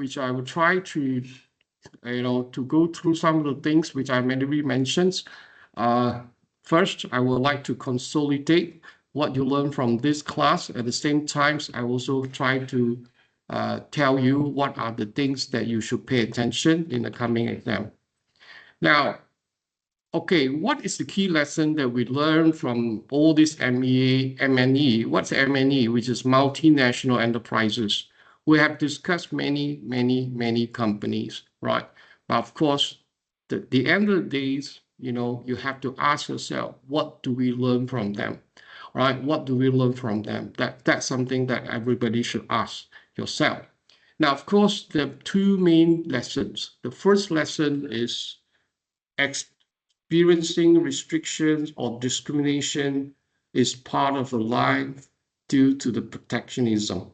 which I will try to, to go through some of the things which I already mentioned. First, I would like to consolidate what you learned from this class. At the same time, I also try to tell you what are the things that you should pay attention in the coming exam. Now, okay, what is the key lesson that we learned from all this M&E? What's M&E, which is multinational enterprises? We have discussed many companies, right? But of course, the end of the day, you have to ask yourself, what do we learn from them, right? What do we learn from them? That's something that everybody should ask yourself. Now, of course, there are two main lessons. The first lesson is experiencing restrictions or discrimination is part of life due to the protectionism.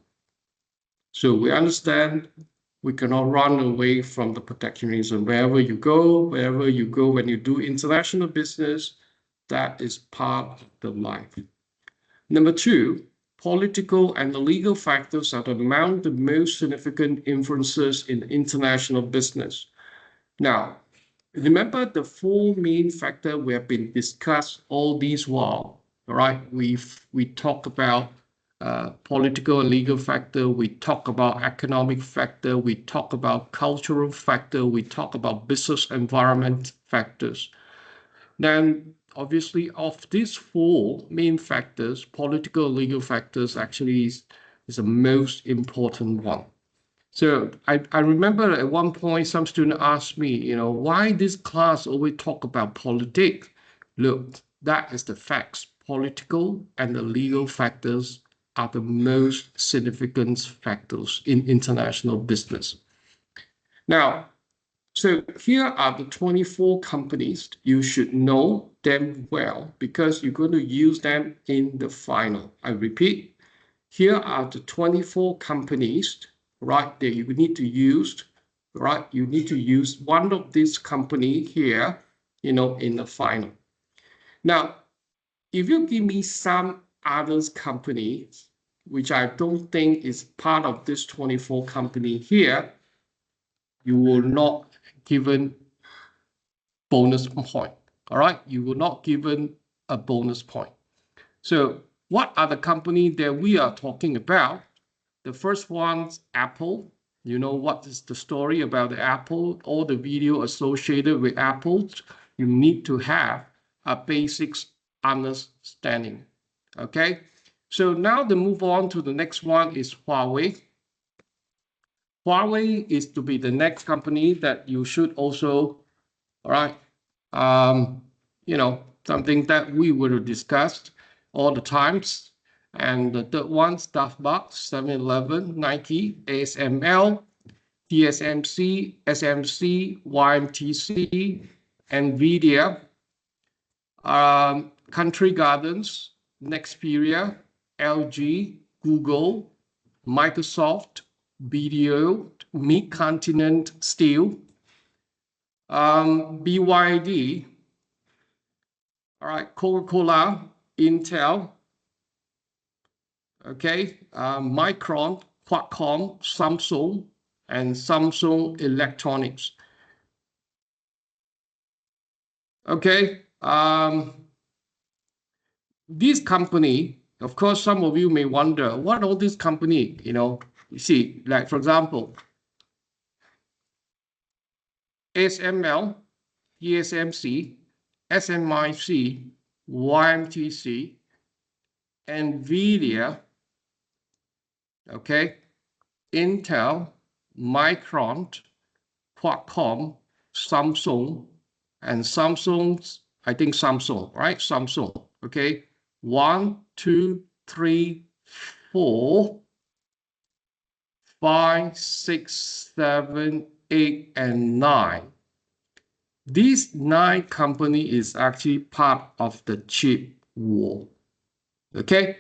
So we understand we cannot run away from the protectionism. Wherever you go, when you do international business, that is part of the life. Number two, political and the legal factors are among the most significant influences in international business. Now, remember the four main factors we have been discussed all these while, all right? We talk about political and legal factor, we talk about economic factor, we talk about cultural factor, we talk about business environment factors. Then obviously of these four main factors, political and legal factors actually is the most important one. So I remember at one point some student asked me, why this class always talk about politics? Look, that is the facts. Political and the legal factors are the most significant factors in international business. Now, so here are the 24 companies. You should know them well because you're going to use them in the final. I repeat, here are the 24 companies, right, that you need to use, right? You need to use one of these company here, in the final. Now, if you give me some others companies, which I don't think is part of this 24 company here, you will not given bonus point, all right? You will not given a bonus point. So what are the companies that we are talking about? The first one's Apple. You know what is the story about the Apple? All the video associated with Apple, you need to have a basic understanding, okay? So now to move on to the next one is Huawei. Huawei is to be the next company that you should also, all right, something that we would have discussed all the times. And the third one, Starbucks, 7-Eleven, Nike, ASML, TSMC, SMC, YMTC, NVIDIA, Country Gardens, Nexperia, LG, Google, Microsoft, BDO, Mid-Continent Steel, BYD, all right, Coca-Cola, Intel, okay, Micron, Qualcomm, Samsung, and Samsung Electronics. Okay, this company, of course, some of you may wonder, what are these companies, you see, like for example, ASML, TSMC, SMIC, YMTC, NVIDIA, okay, Intel, Micron, Qualcomm, Samsung, and Samsung's, I think Samsung, right? Samsung, okay? 1, 2, 3, 4, 5, 6, 7, 8, and 9. These 9 companies is actually part of the chip war, okay?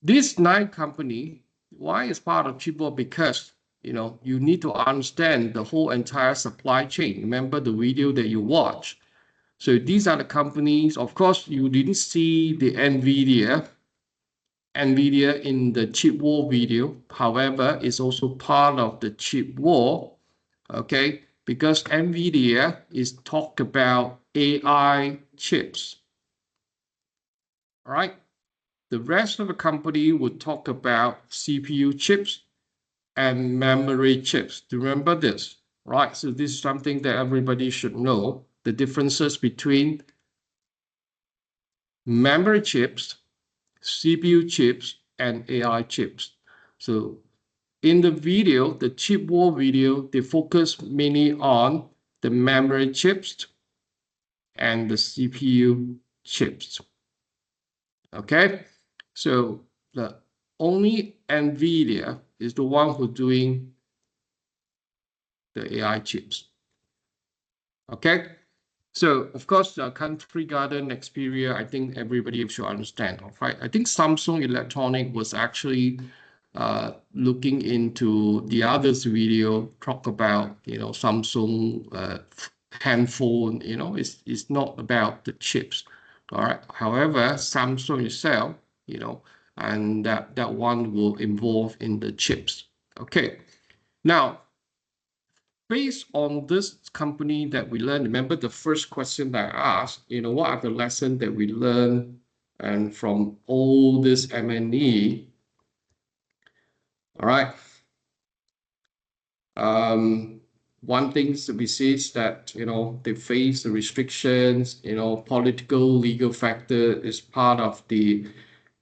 This 9 company, why is part of chip war? Because you need to understand the whole entire supply chain. Remember the video that you watched. So these are the companies. Of course, you didn't see the NVIDIA, NVIDIA in the chip war video. However, it's also part of the chip war, okay? Because NVIDIA is talk about AI chips, all right? The rest of the company would talk about CPU chips and memory chips. Remember this, right? So this is something that everybody should know, the differences between memory chips, CPU chips, and AI chips. So in the video, the chip war video, they focus mainly on the memory chips and the CPU chips. Okay, so the only NVIDIA is the one who's doing the AI chips. Okay, so of course, the Country Garden Xperia, I think everybody should understand, right? I think Samsung Electronic was actually looking into the others video, talk about, Samsung handphone, it's not about the chips, all right? However, Samsung itself, and that one will involve in the chips. Okay, now, based on this company that we learned, remember the first question that I asked, what are the lessons that we learned and from all this M&E? All right. One thing to be said is that, they face the restrictions, political, legal factor is part of the,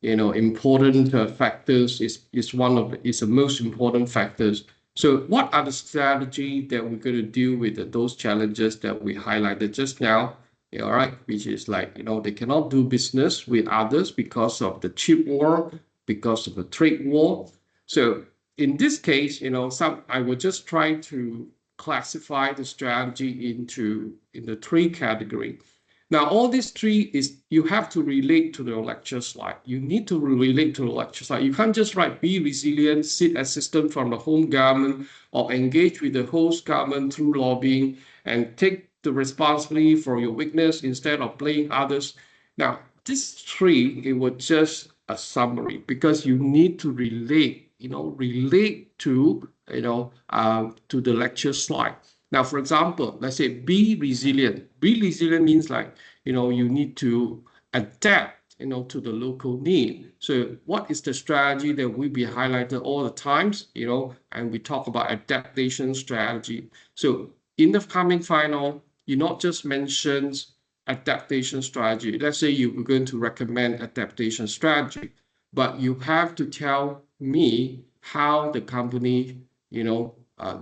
important factors, is the most important factors. So what are the strategy that we're going to deal with those challenges that we highlighted just now? All right, which is like, they cannot do business with others because of the chip war, because of the trade war. So in this case, I will just try to classify the strategy in the three category. Now, all these three is you have to relate to the lecture slide. You need to relate to the lecture slide. You can't just write be resilient, seek assistance from the home government, or engage with the host government through lobbying and take the responsibility for your weakness instead of blaming others. Now, this three, it was just a summary because you need to relate to, to the lecture slide. Now, for example, let's say be resilient. Be resilient means like, you need to adapt, to the local need. So what is the strategy that will be highlighted all the times, and we talk about adaptation strategy. So in the coming final, you not just mentions adaptation strategy. Let's say you're going to recommend adaptation strategy, but you have to tell me how the company,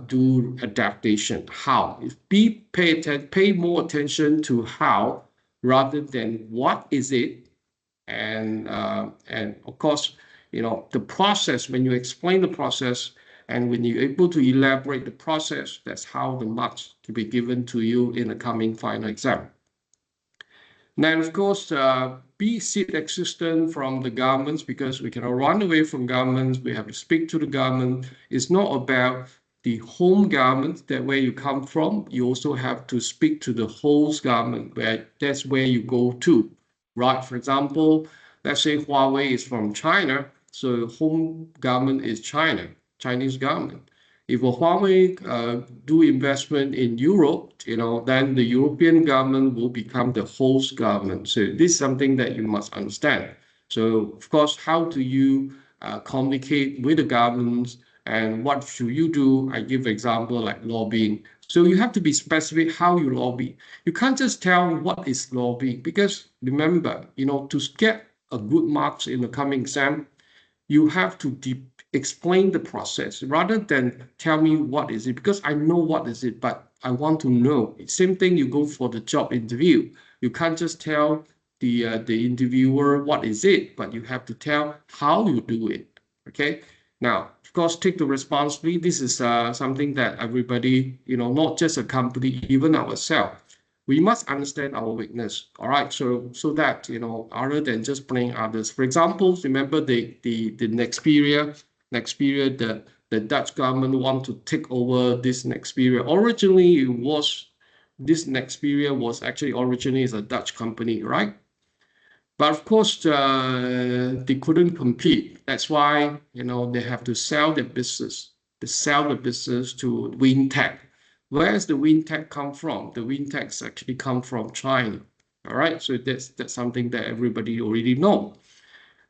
do adaptation. How? Pay more attention to how rather than what is it, and of course, the process. When you explain the process and when you're able to elaborate the process, that's how the marks to be given to you in the coming final exam. Now, of course, be seek assistance from the governments because we cannot run away from governments. We have to speak to the government. It's not about the home government, that where you come from. You also have to speak to the host government, where that's where you go to, right? For example, let's say Huawei is from China, so home government is China, Chinese government. If Huawei do investment in Europe, then the European government will become the host government. So this is something that you must understand. So of course, how do you communicate with the governments and what should you do? I give example like lobbying. So you have to be specific how you lobby. You can't just tell what is lobbying because remember, to get a good marks in the coming exam, you have to explain the process rather than tell me what is it, because I know what is it, but I want to know. Same thing, you go for the job interview. You can't just tell the interviewer what is it, but you have to tell how you do it. Okay. Now, of course, take the responsibility. This is something that everybody, not just a company, even ourselves, we must understand our weakness. All right, so that other than just playing others. For example, remember the Xperia, the Dutch government want to take over this Xperia. Originally, this Xperia was actually originally is a Dutch company, right? But of course, they couldn't compete. That's why, they have to sell their business. They sell the business to WinTech. Where's the WinTech come from? The WinTechs actually come from China. All right, so that's something that everybody already know.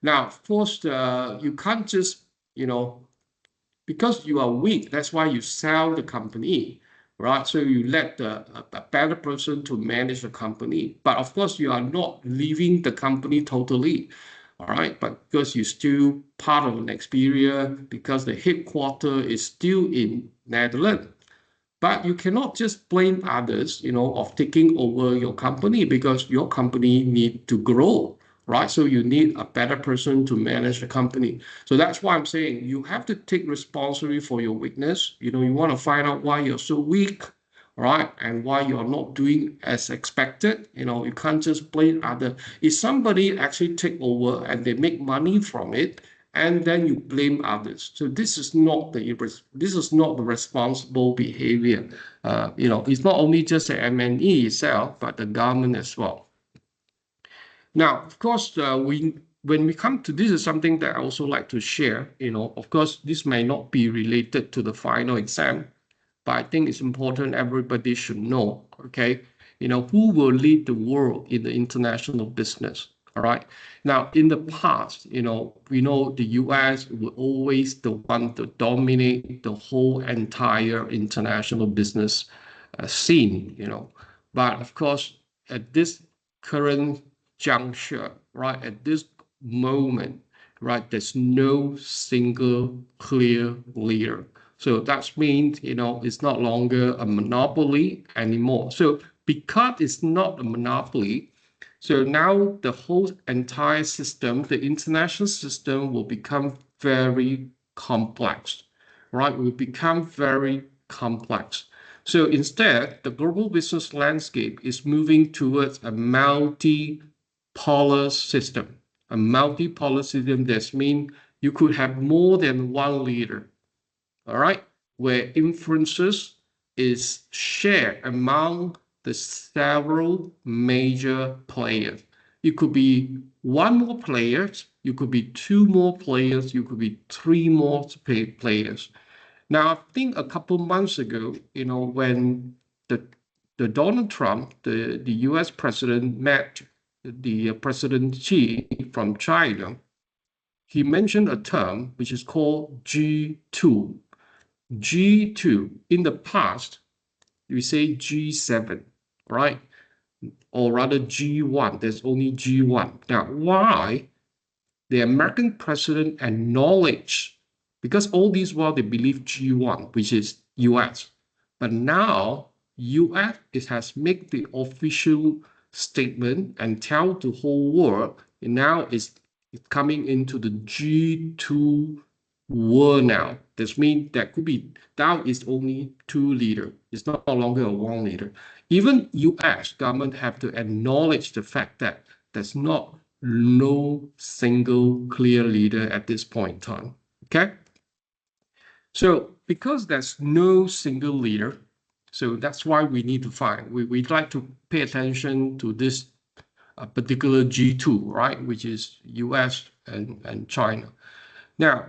Now, of course, you can't just, because you are weak, that's why you sell the company, right? So you let a better person to manage the company. But of course, you are not leaving the company totally, all right? But because you're still part of an experience, because the headquarter is still in Netherlands. But you cannot just blame others, of taking over your company because your company need to grow, right? So you need a better person to manage the company. So that's why I'm saying you have to take responsibility for your weakness. You want to find out why you're so weak, right? And why you're not doing as expected. You can't just blame others. If somebody actually take over and they make money from it, and then you blame others. So this is not the responsible behavior. It's not only just the MNE itself, but the government as well. Now, of course, when we come to this is something that I also like to share. Of course, this may not be related to the final exam, but I think it's important everybody should know. Okay, who will lead the world in the international business? All right. Now, in the past, we know the US will always the one to dominate the whole entire international business scene. But of course, at this current juncture, right, at this moment, right, there's no single clear leader. So that means, it's not longer a monopoly anymore. So because it's not a monopoly, so now the whole entire system, the international system will become very complex, right? Will become very complex. So instead, the global business landscape is moving towards a multi-polar system. A multi-polar system that means you could have more than one leader, all right, where influences is shared among the several major players. It could be one more players, you could be two more players, you could be three more players. Now, I think a couple months ago, when the Donald Trump, the US president, met the President Xi from China, he mentioned a term which is called G2. G2, in the past, we say G7, right? Or rather G1, there's only G1. Now, why the American president acknowledged, because all these while they believe G1, which is US, but now US has made the official statement and tell the whole world, and now it's coming into the G2 world now. This means that could be now is only two leaders. It's no longer a one leader. Even US government have to acknowledge the fact that there's not no single clear leader at this point in time. Okay. So because there's no single leader, so that's why we need to find, we'd like to pay attention to this particular G2, right, which is US and China. Now,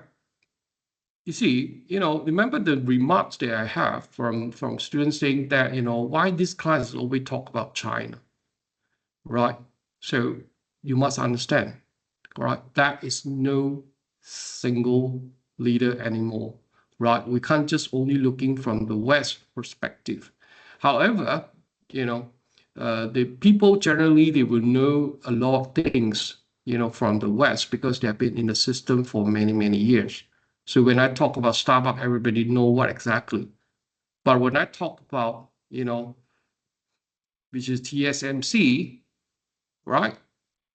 you see, remember the remarks that I have from students saying that, why this class always talk about China, right? So you must understand, right? That is no single leader anymore, right? We can't just only looking from the West perspective. However, the people generally, they will know a lot of things, from the West because they have been in the system for many, many years. So when I talk about Starbucks, everybody know what exactly. But when I talk about, which is TSMC, right?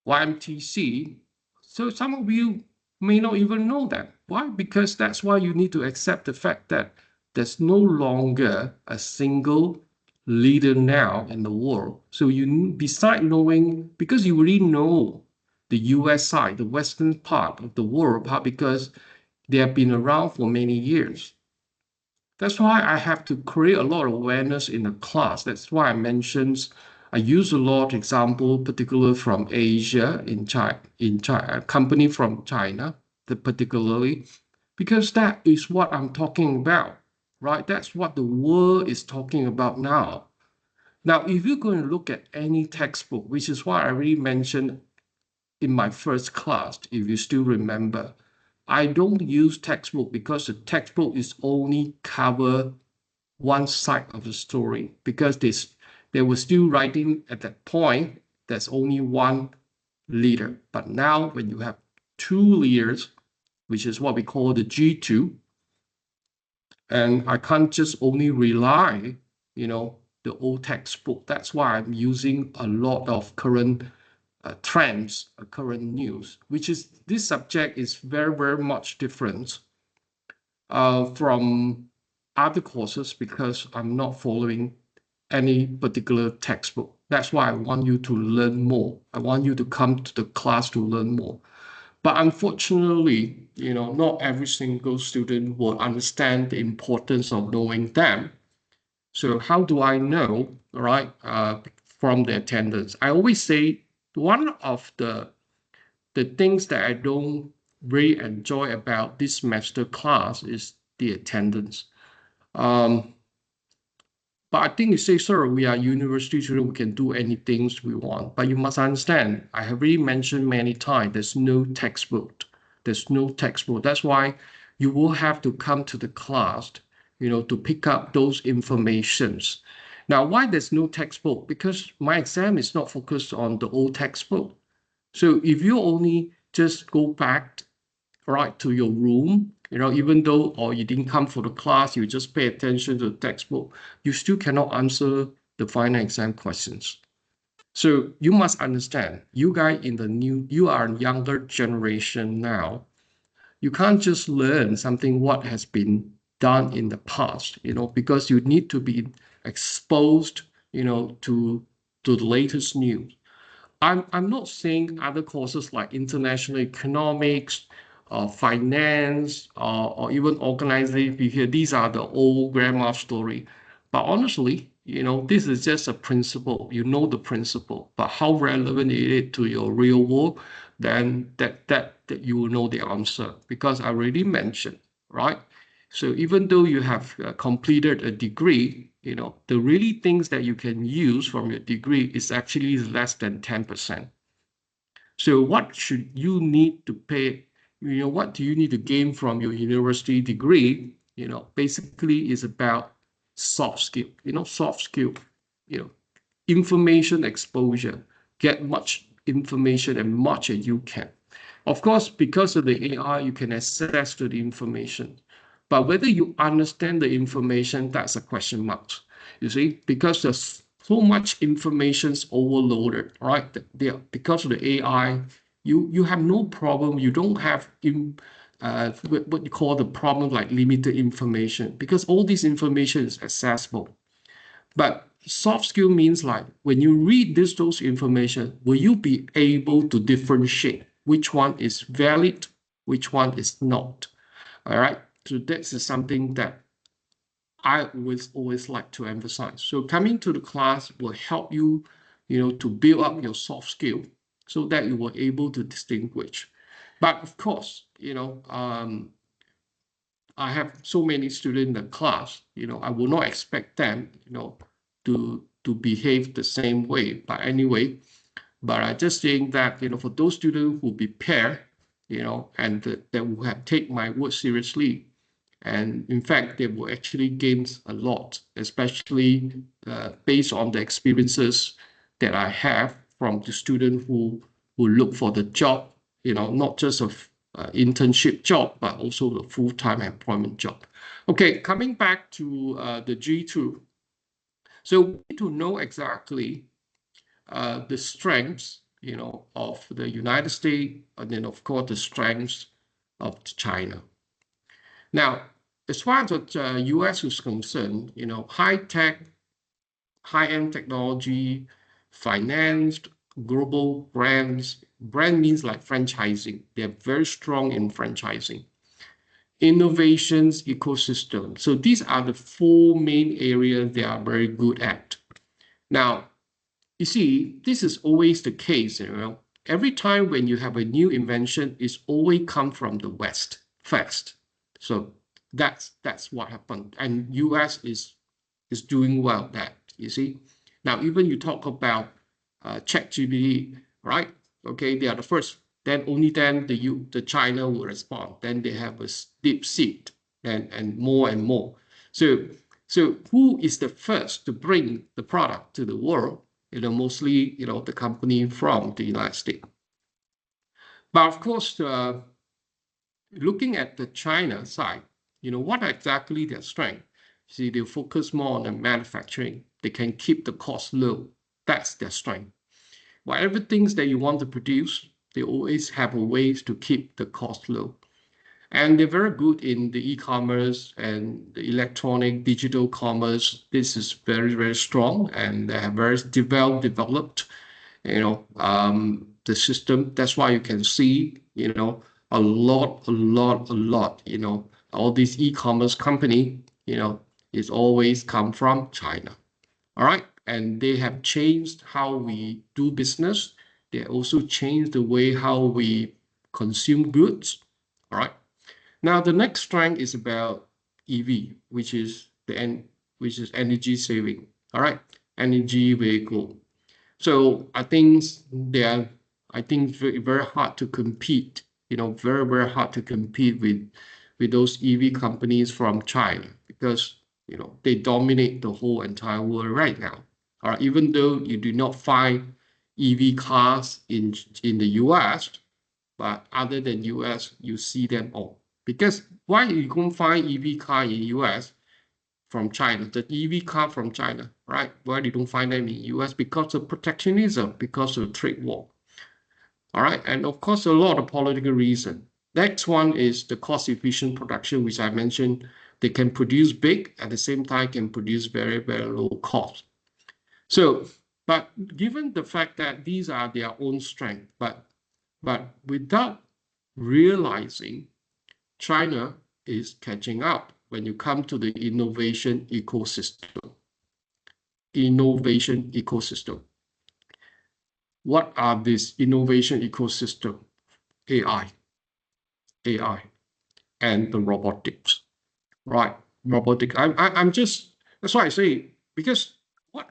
YMTC. So some of you may not even know that. Why? Because that's why you need to accept the fact that there's no longer a single leader now in the world. So you, beside knowing, because you already know the US side, the Western part of the world, because they have been around for many years. That's why I have to create a lot of awareness in the class. That's why I mentioned I use a lot example, particularly from Asia, in China, a company from China, particularly, because that is what I'm talking about, right? That's what the world is talking about now. Now, if you're going to look at any textbook, which is what I already mentioned in my first class, if you still remember, I don't use textbook because the textbook is only cover one side of the story, because they were still writing at that point, there's only one leader. But now when you have two leaders, which is what we call the G2, and I can't just only rely, the old textbook. That's why I'm using a lot of current trends, current news, which is this subject is very, very much different from other courses because I'm not following any particular textbook. That's why I want you to learn more. I want you to come to the class to learn more. But unfortunately, not every single student will understand the importance of knowing them. So how do I know, right, from the attendance? I always say one of the things that I don't really enjoy about this master class is the attendance. But I think you say, sir, we are university students, we can do anything we want. But you must understand, I have already mentioned many times, there's no textbook. There's no textbook. That's why you will have to come to the class, to pick up those informations. Now, why there's no textbook? Because my exam is not focused on the old textbook. So if you only just go back right to your room, even though or you didn't come for the class, you just pay attention to the textbook, you still cannot answer the final exam questions. So you must understand, you guys you are a younger generation now. You can't just learn something what has been done in the past, because you need to be exposed, to the latest news. I'm not saying other courses like international economics, finance, or even organization behavior. These are the old grandma story. But honestly, this is just a principle. You know the principle, but how relevant it is to your real world, then that you will know the answer, because I already mentioned, right? So even though you have completed a degree, the really things that you can use from your degree is actually less than 10%. So what should you need to pay? What do you need to gain from your university degree? Basically is about soft skill, soft skill, information exposure, get much information and much as you can. Of course, because of the AI, you can access to the information. But whether you understand the information, that's a question mark. You see, because there's so much information overloaded, right? Because of the AI, you have no problem. You don't have what you call the problem like limited information, because all this information is accessible. But soft skill means like when you read those information, will you be able to differentiate which one is valid, which one is not? All right. So this is something that I always like to emphasize. So coming to the class will help you, to build up your soft skill so that you were able to distinguish. But of course, I have so many students in the class, I will not expect them, to behave the same way. But anyway, but I just saying that, for those students who prepare, and that will have take my word seriously, and in fact, they will actually gain a lot, especially based on the experiences that I have from the student who look for the job, not just a internship job, but also the full-time employment job. Okay, coming back to the G2. So we need to know exactly the strengths, of the United States, and then of course the strengths of China. Now, as far as the US is concerned, high-tech, high-end technology, finance, global brands. Brand means like franchising. They're very strong in franchising. Innovations, ecosystem. So these are the four main areas they are very good at. Now, you see, this is always the case, every time when you have a new invention, it's always come from the West first. So that's what happened. And US is doing well that, you see. Now, even you talk about ChatGPT, right? Okay, they are the first. Then only then the China will respond. Then they have a DeepSeek and more. So who is the first to bring the product to the world? Mostly, the company from the United States. But of course, looking at the China side, what exactly their strength? See, they focus more on the manufacturing. They can keep the cost low. That's their strength. Whatever things that you want to produce, they always have a ways to keep the cost low. And they're very good in the e-commerce and the electronic digital commerce. This is very, very strong, and they have very developed, the system. That's why you can see, a lot, all these e-commerce company, is always come from China. All right. And they have changed how we do business. They also changed the way how we consume goods. All right. Now, the next strength is about EV, which is energy saving. All right, energy vehicle. So I think very, very hard to compete. Very, very hard to compete with those EV companies from China because they dominate the whole entire world right now. All right, even though you do not find EV cars in the US, but other than US, you see them all. Because why you can't find EV car in US from China, the EV car from China, right? Why you don't find them in US? Because of protectionism, because of trade war. All right, and of course, a lot of political reason. Next one is the cost-efficient production, which I mentioned. They can produce big, at the same time can produce very, very low cost. So, but given the fact that these are their own strength, but without realizing China is catching up when you come to the innovation ecosystem. Innovation ecosystem. What are this innovation ecosystem? AI, and the robotics, right? Robotic. I'm just, that's why I say, because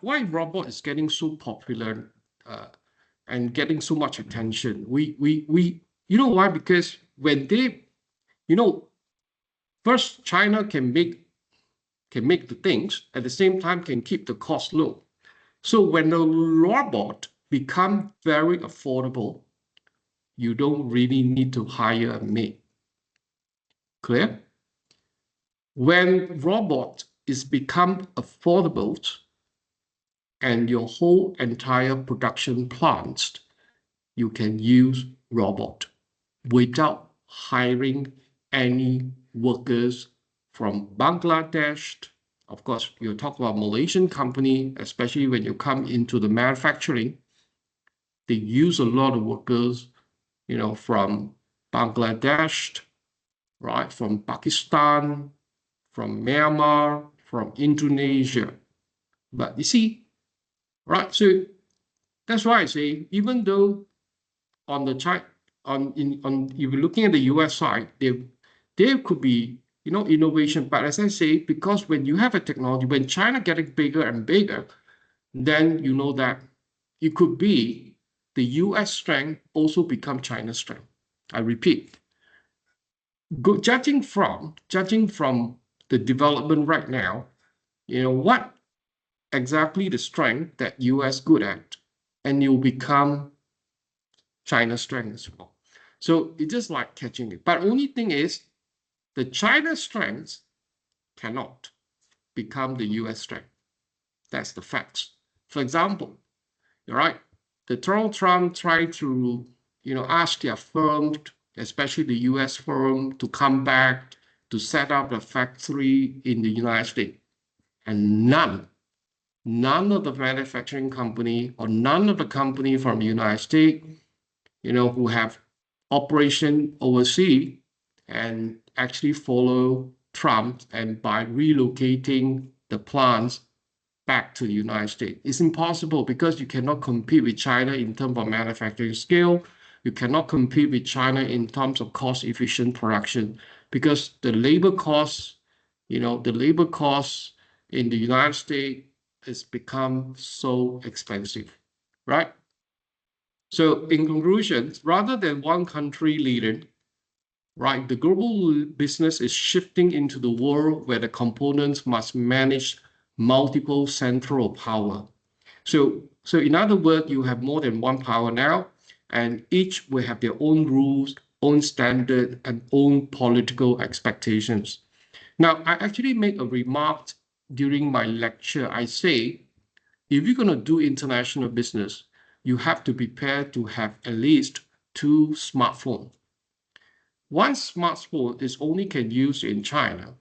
why robot is getting so popular and getting so much attention? We you know why? Because when they, first China can make the things, at the same time can keep the cost low. So when the robot become very affordable, you don't really need to hire a maid. Clear? When robot is become affordable and your whole entire production plants, you can use robot without hiring any workers from Bangladesh. Of course, you talk about Malaysian company, especially when you come into the manufacturing, they use a lot of workers, from Bangladesh, right? From Pakistan, from Myanmar, from Indonesia. But you see, right? So that's why I say, even though on the China, if you're looking at the US side, there could be, innovation. But as I say, because when you have a technology, when China getting bigger and bigger, then you know that it could be the US strength also become China's strength. I repeat, judging from the development right now, what exactly the strength that US good at, and you'll become China's strength as well. So it's just like catching it. But only thing is, the China strengths cannot become the US strength. That's the facts. For example, right, the Donald Trump tried to, ask their firm, especially the US firm, to come back to set up a factory in the United States. And none of the manufacturing company or none of the company from the United States, who have operation overseas and actually follow Trump and by relocating the plants back to the United States. It's impossible because you cannot compete with China in terms of manufacturing scale. You cannot compete with China in terms of cost-efficient production because the labor costs, the labor costs in the United States has become so expensive, right? So in conclusion, rather than one country leading, right, the global business is shifting into the world where the components must manage multiple central power. So in other words, you have more than one power now, and each will have their own rules, own standard, and own political expectations. Now, I actually make a remark during my lecture. I say, if you're going to do international business, you have to prepare to have at least 2 smartphones. One smartphone is only can use in China,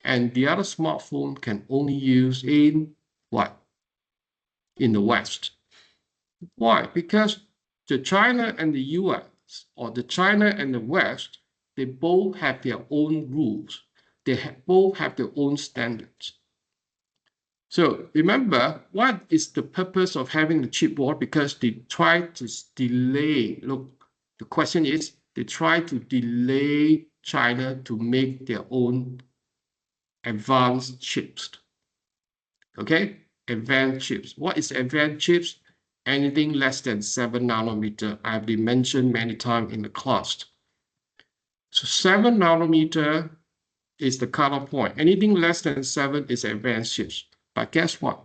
and the other smartphone can only use in what? In the West. Why? Because the China and the US, or the China and the West, they both have their own rules. They both have their own standards. So remember, what is the purpose of having the chip war? Because they try to delay. Look, the question is, they try to delay China to make their own advanced chips. Okay, advanced chips. What is advanced chips? Anything less than 7 nanometer. I've been mentioned many times in the class. So 7 nanometer is the cutoff point. Anything less than 7 is advanced chips. But guess what?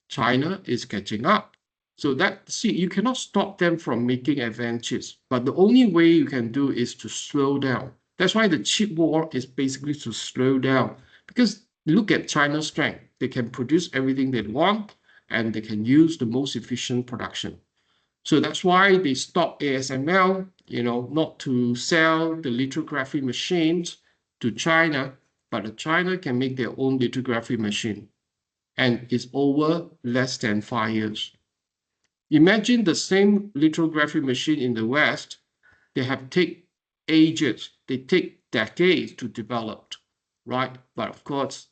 China is catching up. So you cannot stop them from making advanced chips. But the only way you can do is to slow down. That's why the chip war is basically to slow down. Because look at China's strength. They can produce everything they want, and they can use the most efficient production. So that's why they stopped ASML, not to sell the lithography machines to China, but China can make their own lithography machine. And it's over less than 5 years. Imagine the same lithography machine in the West. They have take ages, they take decades to develop, right? But of course,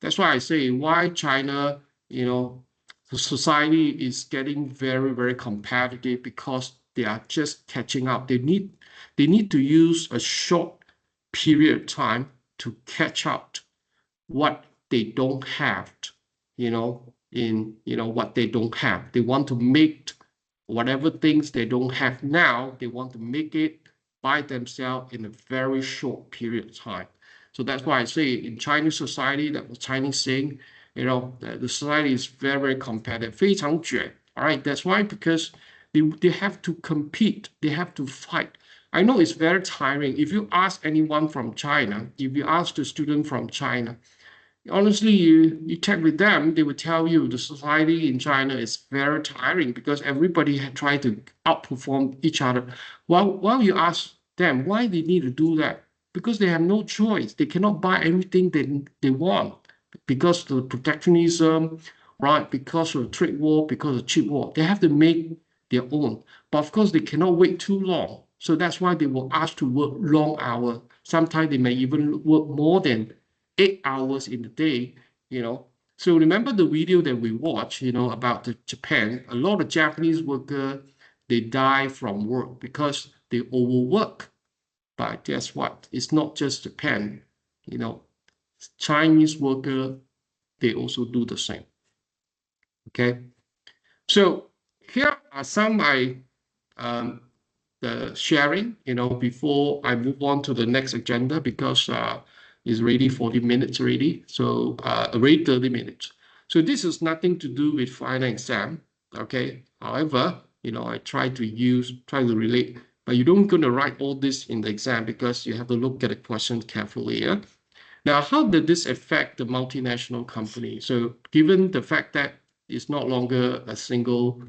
that's why I say why China, the society is getting very, very competitive because they are just catching up. They need to use a short period of time to catch up what they don't have, what they don't have. They want to make whatever things they don't have now, they want to make it by themselves in a very short period of time. So that's why I say in Chinese society, that was Chinese saying, the society is very, very competitive, 非常卷. All right, that's why, because they have to compete, they have to fight. I know it's very tiring. If you ask anyone from China, if you ask the student from China, honestly, you check with them, they will tell you the society in China is very tiring because everybody had tried to outperform each other. While you ask them why they need to do that, because they have no choice. They cannot buy everything they want because of the protectionism, right? Because of the trade war, because of the chip war. They have to make their own. But of course, they cannot wait too long. So that's why they will ask to work long hours. Sometimes they may even work more than 8 hours in the day, So remember the video that we watched, about Japan. A lot of Japanese workers, they die from work because they overwork. But guess what? It's not just Japan, Chinese workers, they also do the same. Okay. So here are some the sharing, before I move on to the next agenda, because it's already 40 minutes already. So already 30 minutes. So this is nothing to do with final exam. Okay. However, I try to relate, but you don't gonna write all this in the exam because you have to look at the question carefully. Yeah. Now, how did this affect the multinational company? So given the fact that it's no longer a single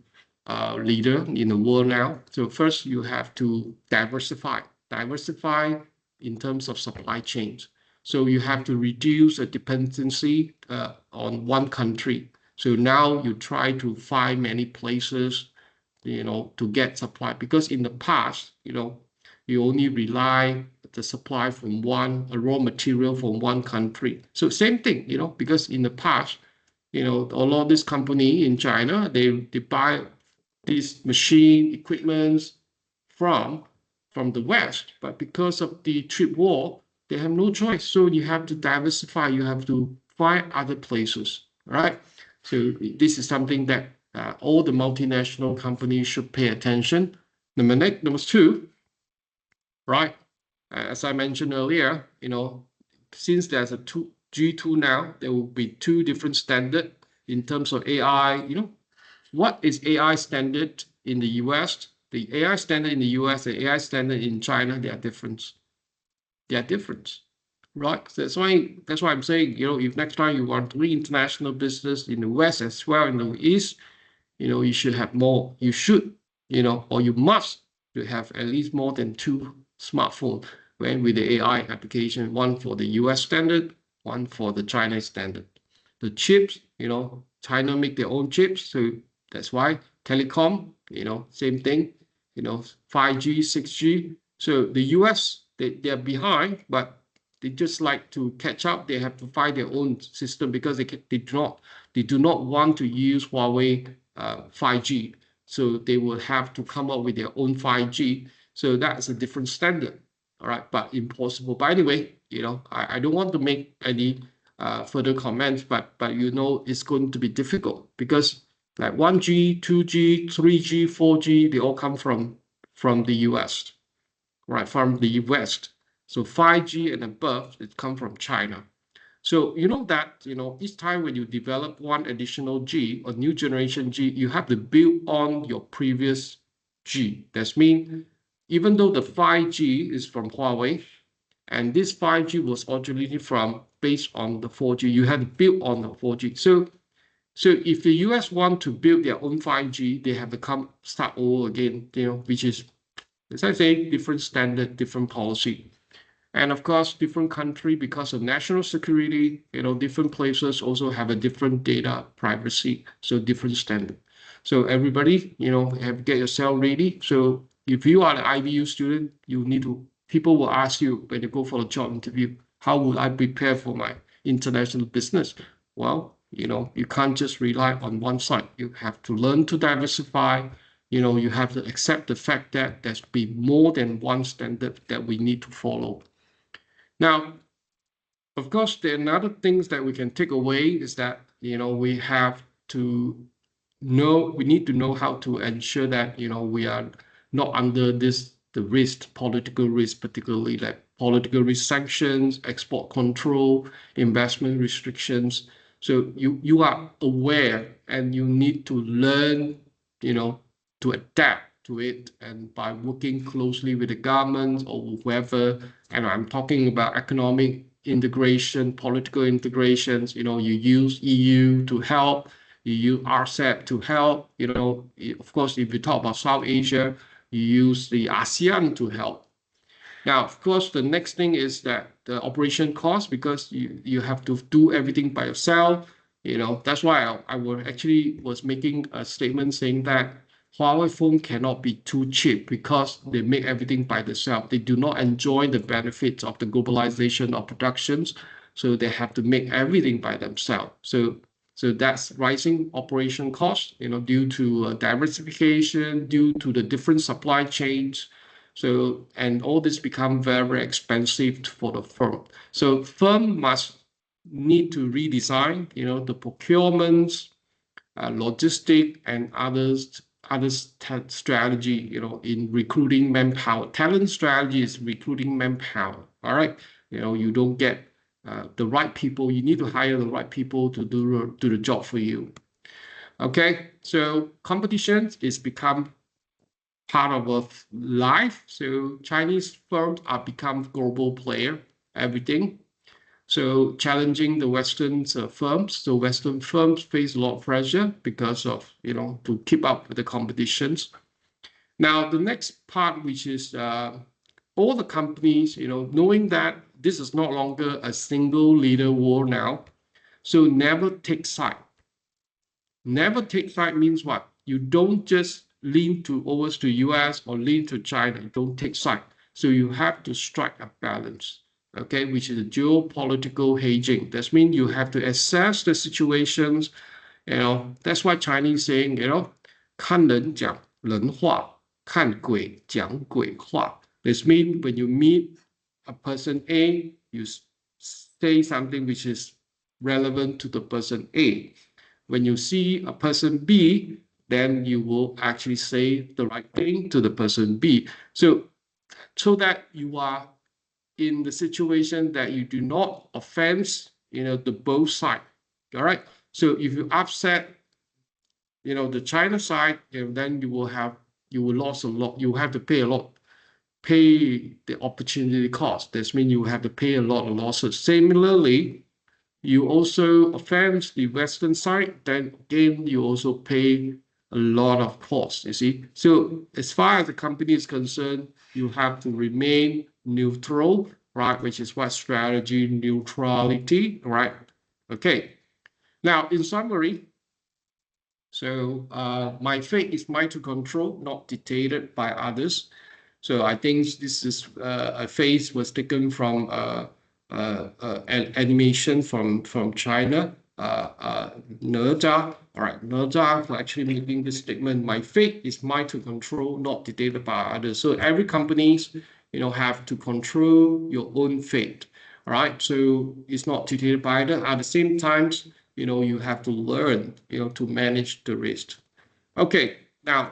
leader in the world now. So first you have to diversify in terms of supply chains. So you have to reduce a dependency on one country. So now you try to find many places, to get supply, because in the past, you only rely the supply from a raw material from one country. So same thing, because in the past, a lot of this company in China, they buy these machine equipments from the West, but because of the trade war, they have no choice. So you have to diversify. You have to find other places, right? So this is something that all the multinational companies should pay attention. Number two, right? As I mentioned earlier, since there's a G2 now, there will be two different standards in terms of AI. What is AI standard in the US? The AI standard in the US, the AI standard in China, they are different. They are different, right? So that's why I'm saying, if next time you want to do international business in the West as well in the East, you should have more. You should, or you must to have at least more than two smartphones with the AI application, one for the US standard, one for the China standard. The chips, China make their own chips, so that's why telecom, same thing, 5G, 6G. So the US, they're behind, but they just like to catch up. They have to find their own system because they do not want to use Huawei 5G. So they will have to come up with their own 5G. So that's a different standard. All right, but impossible. But anyway, I don't want to make any further comments, but it's going to be difficult because like 1G, 2G, 3G, 4G, they all come from the US, right? From the West. So 5G and above, it come from China. So that each time when you develop one additional G or new generation G, you have to build on your previous G. That means even though the 5G is from Huawei, and this 5G was originally based on the 4G, you had to build on the 4G. So if the US want to build their own 5G, they have to start over again, which is, as I say, different standard, different policy. And of course, different country, because of national security, different places also have a different data privacy, so different standard. So everybody, have to get yourself ready. So if you are an IBU student, people will ask you when you go for a job interview, how will I prepare for my international business? Well, you can't just rely on one side. You have to learn to diversify. You have to accept the fact that there's been more than one standard that we need to follow. Now, of course, there are another things that we can take away is that, we need to know how to ensure that, we are not under the risk, political risk, particularly like political risk sanctions, export control, investment restrictions. So you are aware and you need to learn, to adapt to it, and by working closely with the government or whoever, and I'm talking about economic integration, political integrations, you use EU to help, you use RCEP to help, of course, if you talk about South Asia, you use the ASEAN to help. Now, of course, the next thing is that the operation cost, because you have to do everything by yourself. That's why I was making a statement saying that Huawei phone cannot be too cheap because they make everything by themselves. They do not enjoy the benefits of the globalization of productions, so they have to make everything by themselves. So that's rising operation costs, due to diversification, due to the different supply chains. So, and all this become very, very expensive for the firm. So firm must need to redesign, the procurements, logistic and other strategy, in recruiting manpower. Talent strategy is recruiting manpower. All right. You don't get the right people. You need to hire the right people to do the job for you. Okay. So competition is become part of life. So Chinese firms are become global player, everything. So challenging the Western firms. So Western firms face a lot of pressure because of, to keep up with the competitions. Now, the next part, which is all the companies, knowing that this is no longer a single leader war now. So never take side. Never take side means what? You don't just lean towards to US or lean to China. You don't take side. So you have to strike a balance. okay, which is geopolitical hedging. That means you have to assess the situations. That's why Chinese saying, 看人讲人话，看鬼讲鬼话. This means when you meet a person A, you say something which is relevant to the person A. When you see a person B, then you will actually say the right thing to the person B. So that you are in the situation that you do not offend, the both side. All right. So if you upset, the China side, then you will lose a lot. You have to pay a lot, pay the opportunity cost. That means you have to pay a lot of losses. Similarly, you also offend the Western side, then again, you also pay a lot of costs, you see. So as far as the company is concerned, you have to remain neutral, right? Which is what strategy neutrality, right? Okay. Now, in summary, so my fate is mine to control, not dictated by others. So I think this is a phrase was taken from an animation from China, Naja. All right, Naja for actually making this statement. My fate is mine to control, not dictated by others. So every companies, have to control your own fate. All right, so it's not dictated by others. At the same time, you have to learn, to manage the risk. Okay, now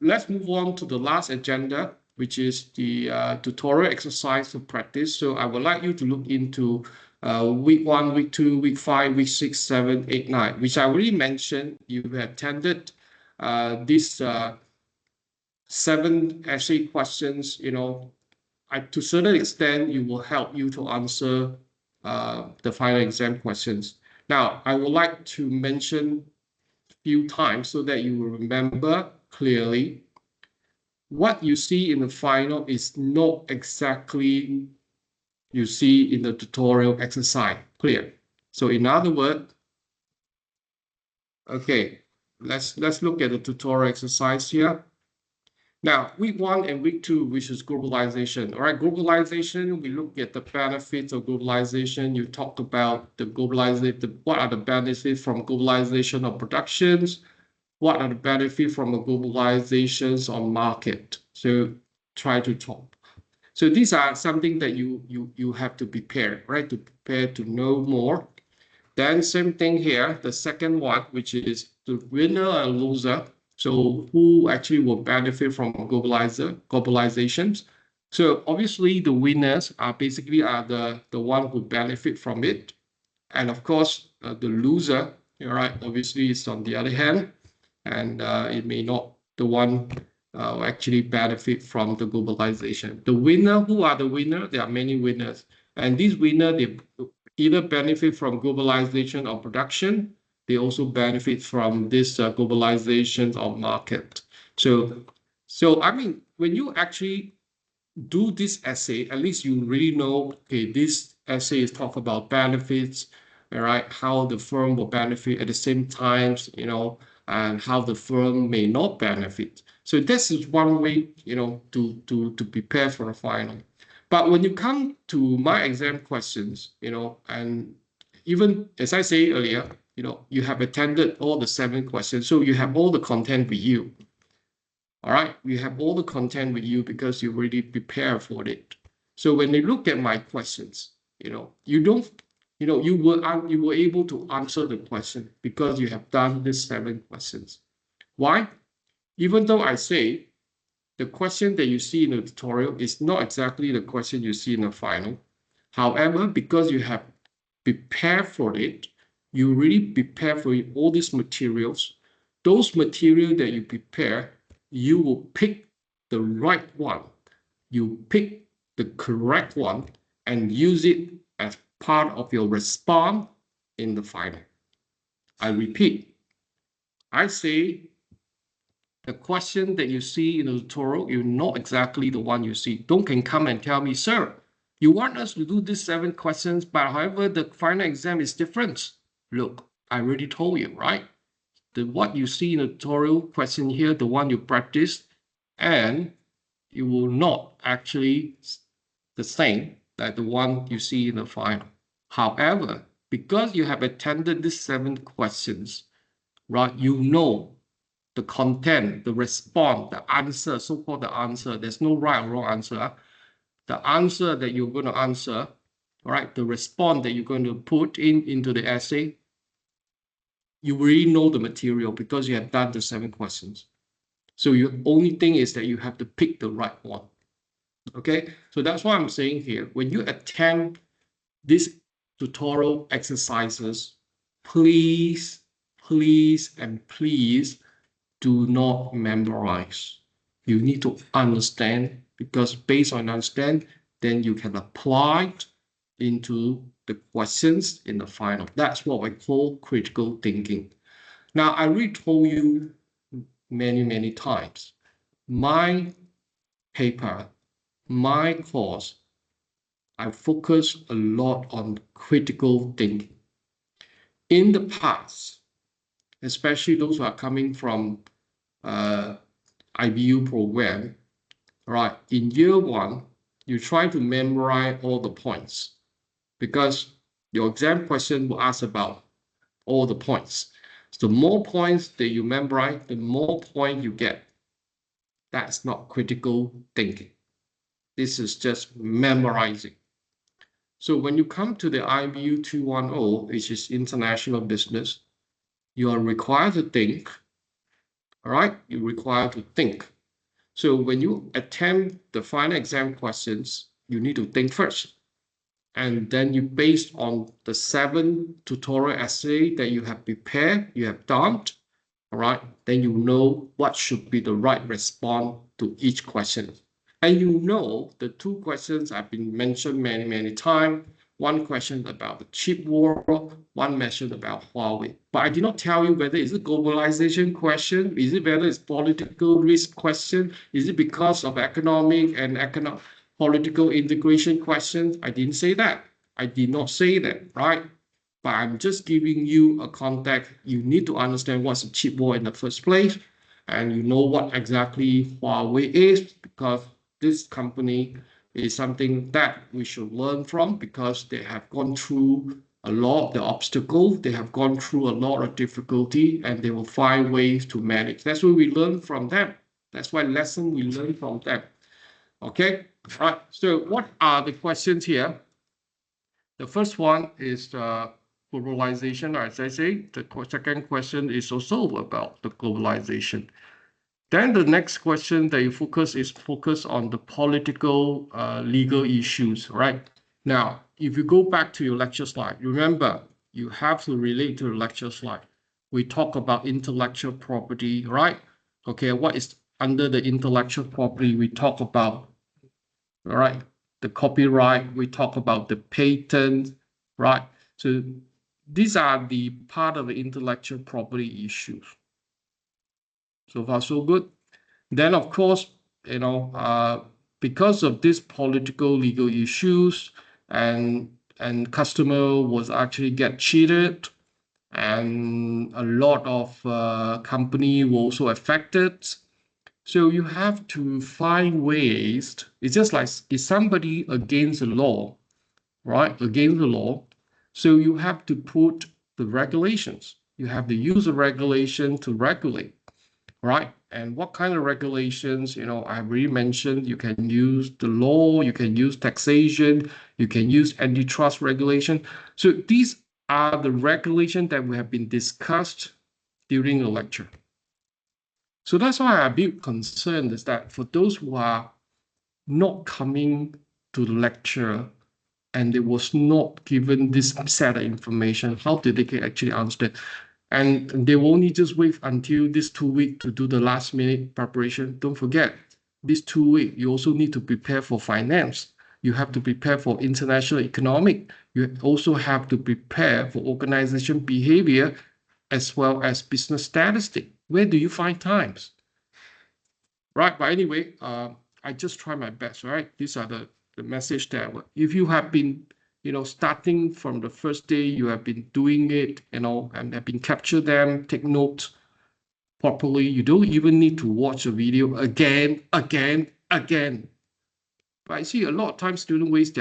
let's move on to the last agenda, which is the tutorial exercise to practice. So I would like you to look into week 1, week 2, week 5, week 6, 7, 8, 9, which I already mentioned. You attended these 7 essay questions. To a certain extent, it will help you to answer the final exam questions. Now, I would like to mention a few times so that you will remember clearly. What you see in the final is not exactly you see in the tutorial exercise. Clear? So in other words, okay, let's look at the tutorial exercise here. Now, week 1 and week 2, which is globalization. All right, globalization, we look at the benefits of globalization. You talk about the globalization, what are the benefits from globalization of productions? What are the benefits from the globalizations on market? So try to talk. So these are something that you have to prepare, right? To prepare to know more. Then same thing here, the second one, which is the winner and loser. So who actually will benefit from globalizations? So obviously the winners are basically the one who benefit from it. And of course, the loser, right, obviously is on the other hand, and it may not the one actually benefit from the globalization. The winner, who are the winner? There are many winners. And these winners, they either benefit from globalization of production, they also benefit from this globalization of market. So I mean, when you actually do this essay, at least you really know, okay, this essay is talk about benefits, all right, how the firm will benefit at the same time, and how the firm may not benefit. So this is one way, to prepare for a final. But when you come to my exam questions, and even as I say earlier, you have attended all the 7 questions, so you have all the content with you. All right, you have all the content with you because you already prepared for it. So when they look at my questions, you don't, you were able to answer the question because you have done these 7 questions. Why? Even though I say the question that you see in the tutorial is not exactly the question you see in the final. However, because you have prepared for it, you really prepare for all these materials. Those materials that you prepare, you will pick the right one. You pick the correct one and use it as part of your response in the final. I repeat, I say the question that you see in the tutorial, you're not exactly the one you see. Don't come and tell me, sir, you want us to do these 7 questions, but however, the final exam is different. Look, I already told you, right? What you see in the tutorial question here, the one you practice, and it will not actually the same like the one you see in the final. However, because you have attended these 7 questions, right, you know the content, the response, the answer, so-called the answer. There's no right or wrong answer. The answer that you're going to answer, all right, the response that you're going to put into the essay, you already know the material because you have done the 7 questions. So your only thing is that you have to pick the right one. Okay, so that's what I'm saying here. When you attend these tutorial exercises, please do not memorize. You need to understand, because based on understand, then you can apply it into the questions in the final. That's what I call critical thinking. Now, I already told you many times, my paper, my course, I focus a lot on critical thinking. In the past, especially those who are coming from IBU program, right? In year 1, you try to memorize all the points because your exam question will ask about all the points. So the more points that you memorize, the more points you get. That's not critical thinking. This is just memorizing. So when you come to the IBU 210, which is international business, you are required to think. All right, you're required to think. So when you attempt the final exam questions, you need to think first. And then you, based on the 7 tutorial essay that you have prepared, you have done, all right, then you know what should be the right response to each question. And you know the 2 questions have been mentioned many times. One question about the chip war, one mentioned about Huawei. But I did not tell you whether it's a globalization question, is it whether it's political risk question, is it because of economic and political integration questions. I didn't say that. I did not say that, right? But I'm just giving you a context. You need to understand what's a chip war in the first place, and you know what exactly Huawei is, because this company is something that we should learn from, because they have gone through a lot of the obstacles, they have gone through a lot of difficulty, and they will find ways to manage. That's what we learn from them. That's what lesson we learn from them. Okay, all right. So what are the questions here? The first one is globalization, as I say. The second question is also about the globalization. Then the next question that you focus on the political legal issues, right? Now, if you go back to your lecture slide, remember, you have to relate to the lecture slide. We talk about intellectual property, right? Okay, what is under the intellectual property? We talk about, all right, the copyright, we talk about the patent, right? So these are the part of the intellectual property issues. So far, so good. Then, of course, because of these political legal issues, and customer was actually get cheated, and a lot of company were also affected. So you have to find ways. It's just like, is somebody against the law, right? Against the law. So you have to put the regulations. You have to use the regulation to regulate, right? And what kind of regulations? I've already mentioned, you can use the law, you can use taxation, you can use antitrust regulation. So these are the regulations that we have been discussed during the lecture. So that's why I'm a bit concerned, is that for those who are not coming to the lecture and they was not given this set of information, how did they actually understand? And they will only just wait until this 2 weeks to do the last minute preparation. Don't forget, this 2 weeks, you also need to prepare for finance. You have to prepare for international economic. You also have to prepare for organization behavior, as well as business statistics. Where do you find times? Right, but anyway, I just try my best, right? These are the message that if you have been, starting from the first day, you have been doing it, and have been capture them, take notes properly. You don't even need to watch a video again. But I see a lot of times students waste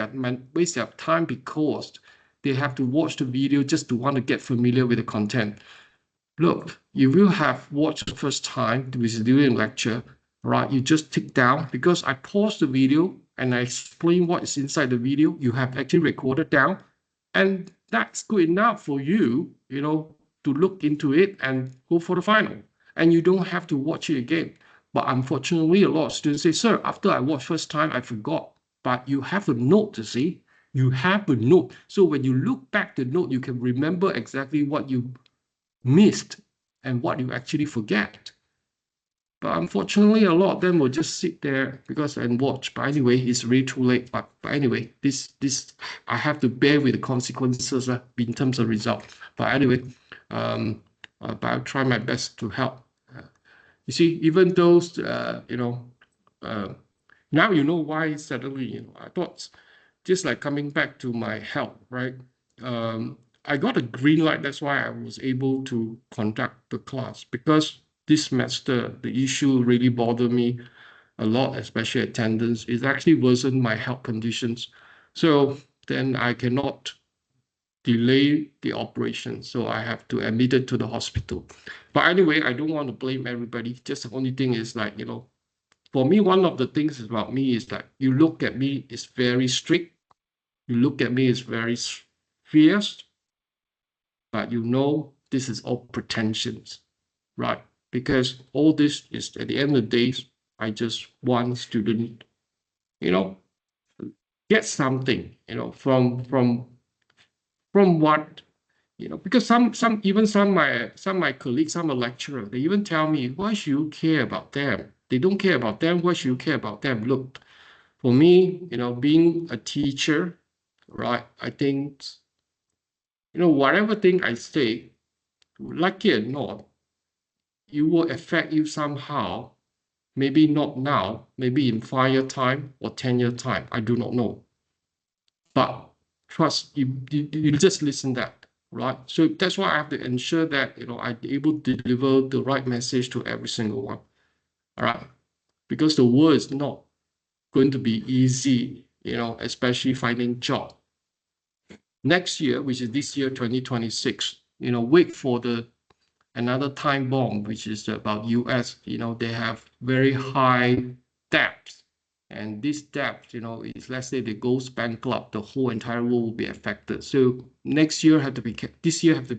their time because they have to watch the video just to want to get familiar with the content. Look, if you have watched the first time, which is during lecture, right, you just take down, because I pause the video and I explain what is inside the video, you have actually recorded down, and that's good enough for you, to look into it and go for the final. And you don't have to watch it again. But unfortunately, a lot of students say, sir, after I watched first time, I forgot. But you have a note to see. You have a note. So when you look back the note, you can remember exactly what you missed and what you actually forget. But unfortunately, a lot of them will just sit there and watch. But anyway, it's really too late. But anyway, this I have to bear with the consequences in terms of result. But anyway, but I'll try my best to help. You see, even those, now you know why suddenly, I thought, just like coming back to my health, right? I got a green light. That's why I was able to conduct the class, because this semester, the issue really bothered me a lot, especially attendance. It actually worsened my health conditions. So then I cannot delay the operation. So I have to admit it to the hospital. But anyway, I don't want to blame everybody. Just the only thing is like, for me, one of the things about me is that you look at me, it's very strict. You look at me, it's very fierce. But this is all pretensions, right? Because all this is, at the end of the day, I just want student, get something, from what, because some of my colleagues, some lecturer, they even tell me, why should you care about them? They don't care about them. Why should you care about them? Look, for me, being a teacher, right? I think, whatever thing I say, like it or not, it will affect you somehow. Maybe not now, maybe in 5-year time or 10-year time. I do not know. But trust, you just listen that, right? So that's why I have to ensure that, I'm able to deliver the right message to every single one, all right? Because the world is not going to be easy, especially finding job. Next year, which is this year, 2026, wait for another time bomb, which is about US. They have very high debt. And this debt, is, let's say, they goes bankrupt, the whole entire world will be affected. So this year have to be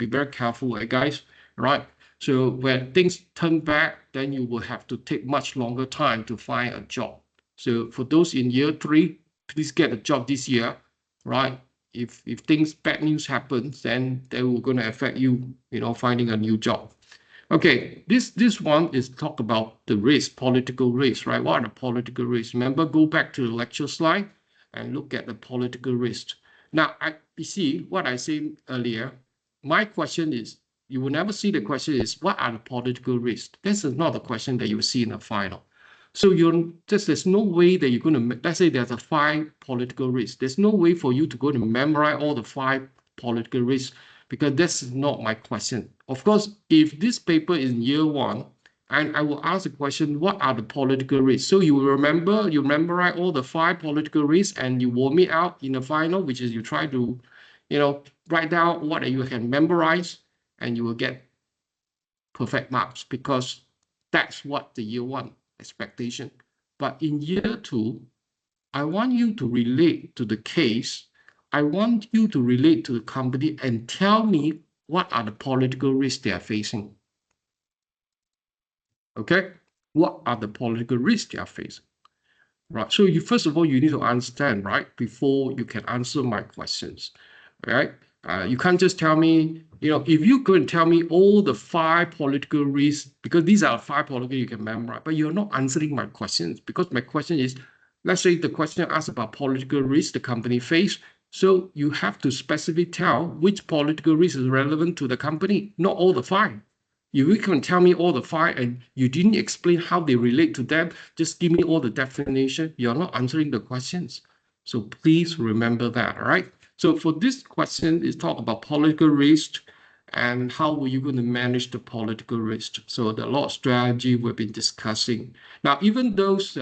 very careful, guys, right? So when things turn back, then you will have to take much longer time to find a job. So for those in year 3, please get a job this year, right? If bad news happens, then they will going to affect you, finding a new job. Okay, this one is talk about the risk, political risk, right? What are the political risks? Remember, go back to the lecture slide and look at the political risk. Now, you see what I said earlier. My question is, you will never see the question is, what are the political risks? This is not the question that you will see in the final. So there's no way that you're going to, let's say there's a 5 political risks. There's no way for you to go to memorize all the 5 political risks, because this is not my question. Of course, if this paper is in year 1, and I will ask the question, what are the political risks? So you memorize all the 5 political risks, and you warm it out in the final, which is you try to, write down what you can memorize, and you will get perfect marks, because that's what the year 1 expectation. But in year 2, I want you to relate to the case. I want you to relate to the company and tell me what are the political risks they are facing. Okay? What are the political risks they are facing? Right. So first of all, you need to understand, right, before you can answer my questions. Right? You can't just tell me, if you go and tell me all the 5 political risks, because these are 5 political you can memorize, but you're not answering my questions, because my question is, let's say the question asks about political risks the company face. So you have to specifically tell which political risk is relevant to the company, not all the 5. If you can tell me all the 5 and you didn't explain how they relate to them, just give me all the definition, you're not answering the questions. So please remember that, all right? So for this question, it's talk about political risk and how were you going to manage the political risk. So the lot of strategy we've been discussing. Now, even those,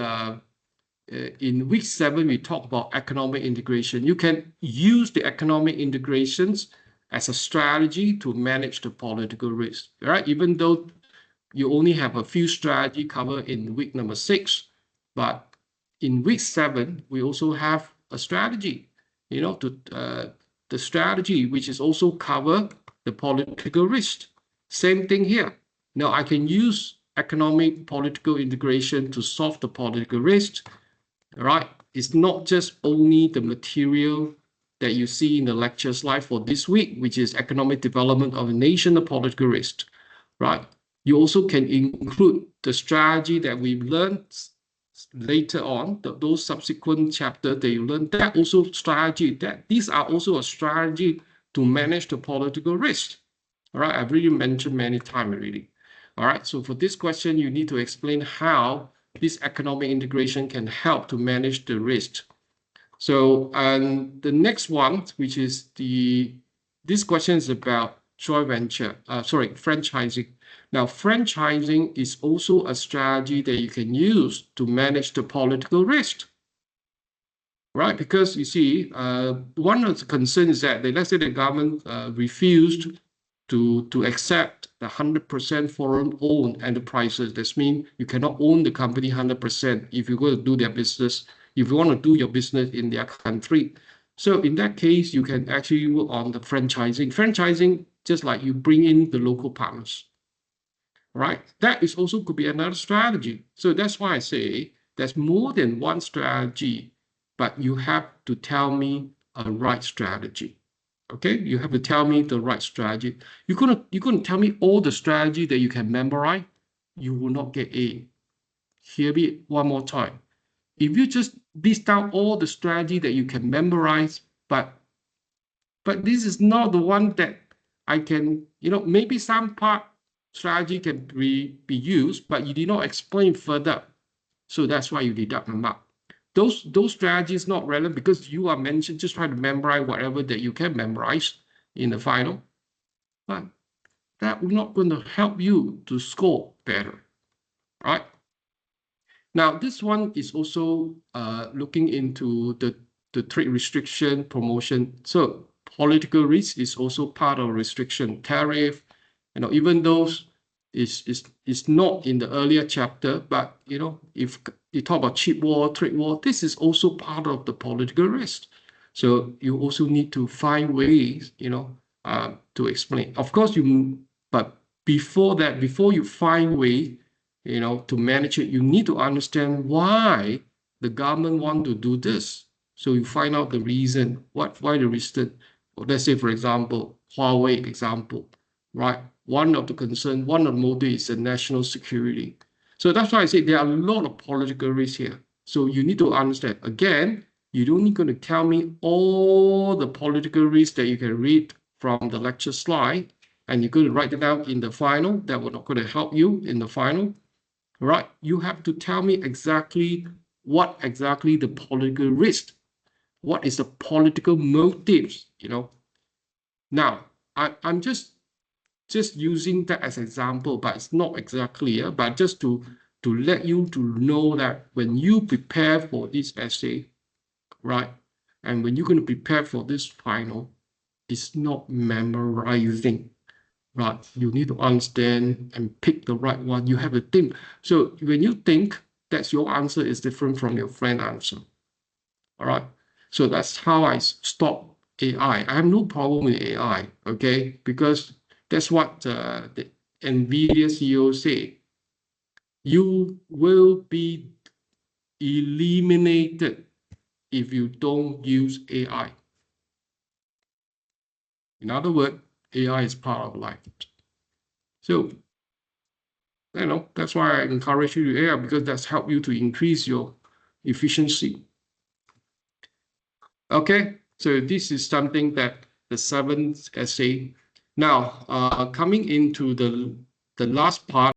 in week 7, we talk about economic integration. You can use the economic integrations as a strategy to manage the political risk, right? Even though you only have a few strategy covered in week number 6, but in week 7, we also have a strategy, the strategy which is also cover the political risk. Same thing here. Now I can use economic political integration to solve the political risk, right? It's not just only the material that you see in the lecture slide for this week, which is economic development of a nation, the political risk, right? You also can include the strategy that we've learned later on, those subsequent chapters that you learn, that also strategy, that these are also a strategy to manage the political risk. All right, I've really mentioned many times already. All right, so for this question, you need to explain how this economic integration can help to manage the risk. So, and the next one, which is this question is about joint venture, franchising. Now, franchising is also a strategy that you can use to manage the political risk, right? Because you see, one of the concerns is that, let's say the government refused to accept the 100% foreign-owned enterprises. That means you cannot own the company 100% if you're going to do their business, if you want to do your business in their country. So in that case, you can actually work on the franchising. Franchising, just like you bring in the local partners, right? That is also could be another strategy. So that's why I say there's more than one strategy, but you have to tell me a right strategy. Okay, you have to tell me the right strategy. You're gonna tell me all the strategy that you can memorize, you will not get A. Hear me one more time. If you just list down all the strategy that you can memorize, but this is not the one that I can, maybe some part strategy can be used, but you did not explain further. So that's why you deduct the mark. Those strategies not relevant because you are mentioned, just try to memorize whatever that you can memorize in the final. But that will not going to help you to score better, right? Now, this one is also looking into the trade restriction promotion. So political risk is also part of restriction tariff. Even those is not in the earlier chapter, but if you talk about chip war, trade war, this is also part of the political risk. So you also need to find ways, to explain. Of course, but before that, before you find way, to manage it, you need to understand why the government want to do this. So you find out the reason, why the reason. Let's say, for example, Huawei example, right? One of the concern, one of the motive is the national security. So that's why I say there are a lot of political risks here. So you need to understand, again, you don't need to tell me all the political risks that you can read from the lecture slide, and you're going to write it down in the final. That will not going to help you in the final, right? You have to tell me exactly what exactly the political risk, what is the political motives, Now, I'm just using that as an example, but it's not exactly, but just to let you to know that when you prepare for this essay, right, and when you're going to prepare for this final, it's not memorizing, right? You need to understand and pick the right one. You have to think. So when you think, that's your answer is different from your friend's answer, all right? So that's how I stop AI. I have no problem with AI, okay? Because that's what the NVIDIA CEO say. You will be eliminated if you don't use AI. In other words, AI is part of life. So, that's why I encourage you to AI, because that's helped you to increase your efficiency. Okay, so this is something that the 7th essay. Now, coming into the last part,